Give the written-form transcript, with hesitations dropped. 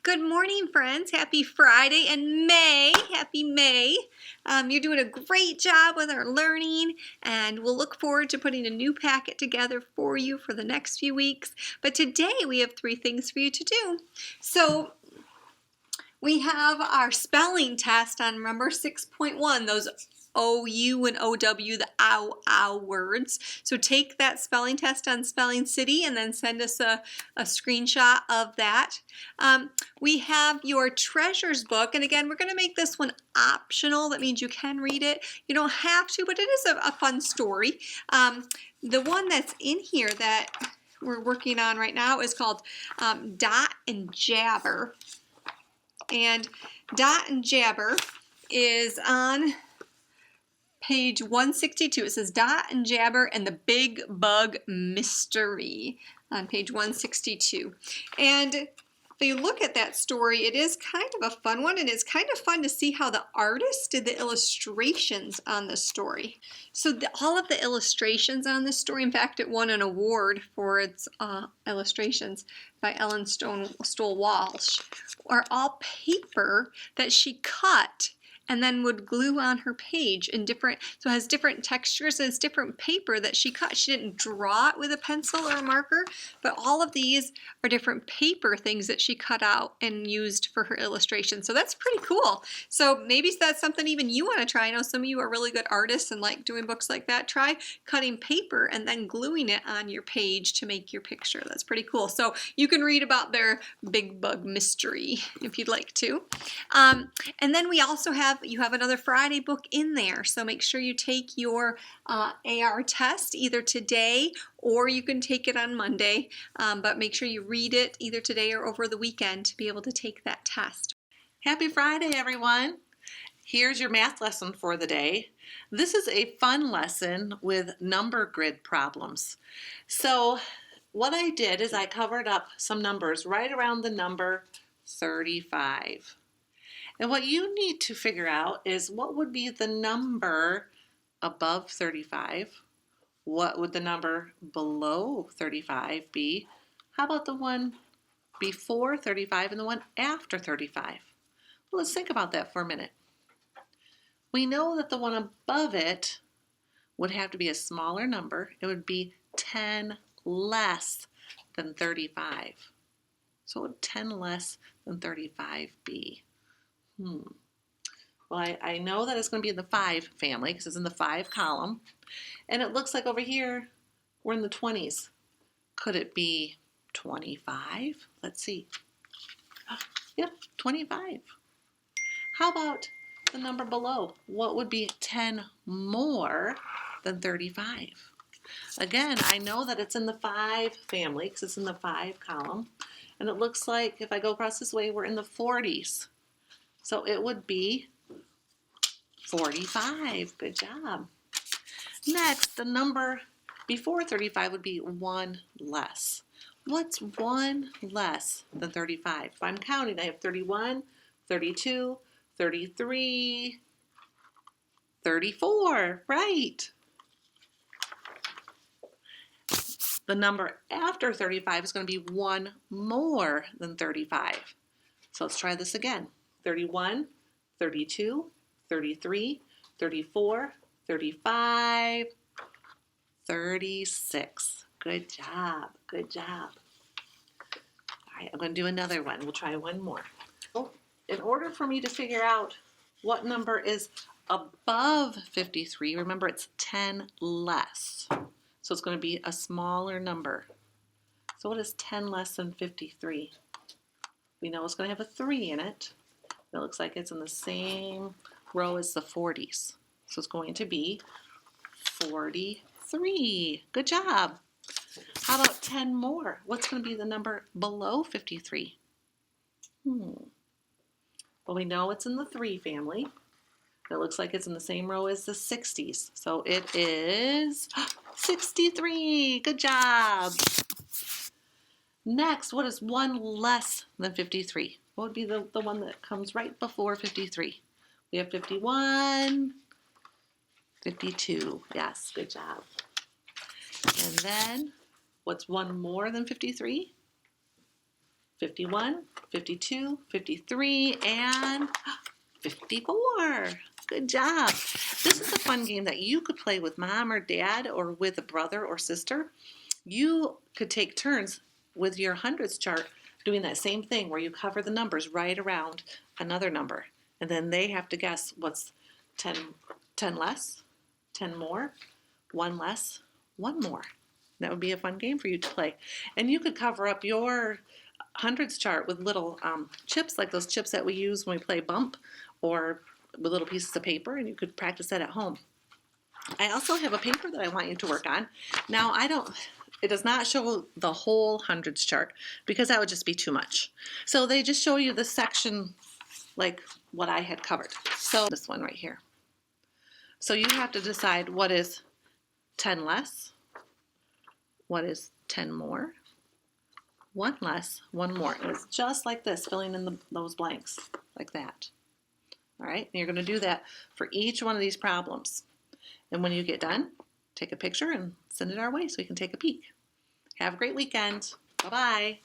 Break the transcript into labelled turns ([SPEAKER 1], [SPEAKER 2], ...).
[SPEAKER 1] Good morning, friends. Happy Friday and May. Happy May. You're doing a great job with our learning, and we'll look forward to putting a new packet together for you for the next few weeks. But today we have 3 things for you to do. So we have our spelling test on, remember, 6.1, those OU and OW, the ow words. So take that spelling test on Spelling City and then send us a screenshot of that. We have your treasures book, and again, we're going to make this one optional. That means you can read it. You don't have to, but it is a fun story. The one that's in here that we're working on right now is called Dot and Jabber. And Dot and Jabber is on page 162. It says Dot and Jabber and the Big Bug Mystery on page 162. And if you look at that story, it is kind of a fun one, and it's kind of fun to see how the artist did the illustrations on the story. So all of the illustrations on this story, in fact, it won an award for its illustrations by Ellen Stoll Walsh, are all paper that she cut and then would glue on her page in different, so it has different textures, and it's different paper that she cut. She didn't draw it with a pencil or a marker, but all of these are different paper things that she cut out and used for her illustration. So that's pretty cool. So maybe that's something even you want to try. I know some of you are really good artists and like doing books like that. Try cutting paper and then gluing it on your page to make your picture. That's pretty cool. So you can read about their Big Bug Mystery if you'd like to. And then we also you have another Friday book in there, so make sure you take your AR test either today or you can take it on Monday, but make sure you read it either today or over the weekend to be able to take that test.
[SPEAKER 2] Happy Friday, everyone. Here's your math lesson for the day. This is a fun lesson with number grid problems. So what I did is I covered up some numbers right around the number 35. And what you need to figure out is what would be the number above 35? What would the number below 35 be? How about the one before 35 and the one after 35? Well, let's think about that for a minute. We know that the one above it would have to be a smaller number. It would be 10 less than 35. So what would 10 less than 35 be? Well, I know that it's going to be in the 5 family because it's in the 5 column. And it looks like over here we're in the 20s. Could it be 25? Let's see. Yep, 25. How about the number below? What would be 10 more than 35? Again, I know that it's in the 5 family because it's in the 5 column. And it looks like if I go across this way, we're in the 40s. So it would be 45. Good job. Next, the number before 35 would be 1 less. What's 1 less than 35? If I'm counting, I have 31, 32, 33, 34. Right. The number after 35 is going to be 1 more than 35. So let's try this again. 31, 32, 33, 34, 35, 36. Good job. Good job. All right, I'm going to do another one. We'll try one more. In order for me to figure out what number is above 53, remember it's 10 less. So it's going to be a smaller number. So what is 10 less than 53? We know it's going to have a 3 in it. It looks like it's in the same row as the 40s. So it's going to be 43. Good job. How about 10 more? What's going to be the number below 53? Well, we know it's in the 3 family. It looks like it's in the same row as the 60s. So it is 63. Good job. Next, what is 1 less than 53? What would be the one that comes right before 53? We have 51, 52. Yes, good job. And then, what's 1 more than 53? 51, 52, 53, and 54. Good job. This is a fun game that you could play with mom or dad or with a brother or sister. You could take turns with your hundreds chart doing that same thing where you cover the numbers right around another number. And then they have to guess what's 10 less, 10 more, 1 less, 1 more. That would be a fun game for you to play. And you could cover up your hundreds chart with little chips, like those chips that we use when we play bump, or with little pieces of paper, and you could practice that at home. I also have a paper that I want you to work on. Now, it does not show the whole hundreds chart because that would just be too much. So they just show you the section like what I had covered. So this one right here. So you have to decide what is 10 less, what is 10 more, 1 less, 1 more. And it's just like this, filling in those blanks like that. All right, and you're going to do that for each one of these problems. And when you get done, take a picture and send it our way so we can take a peek. Have a great weekend. Bye-bye.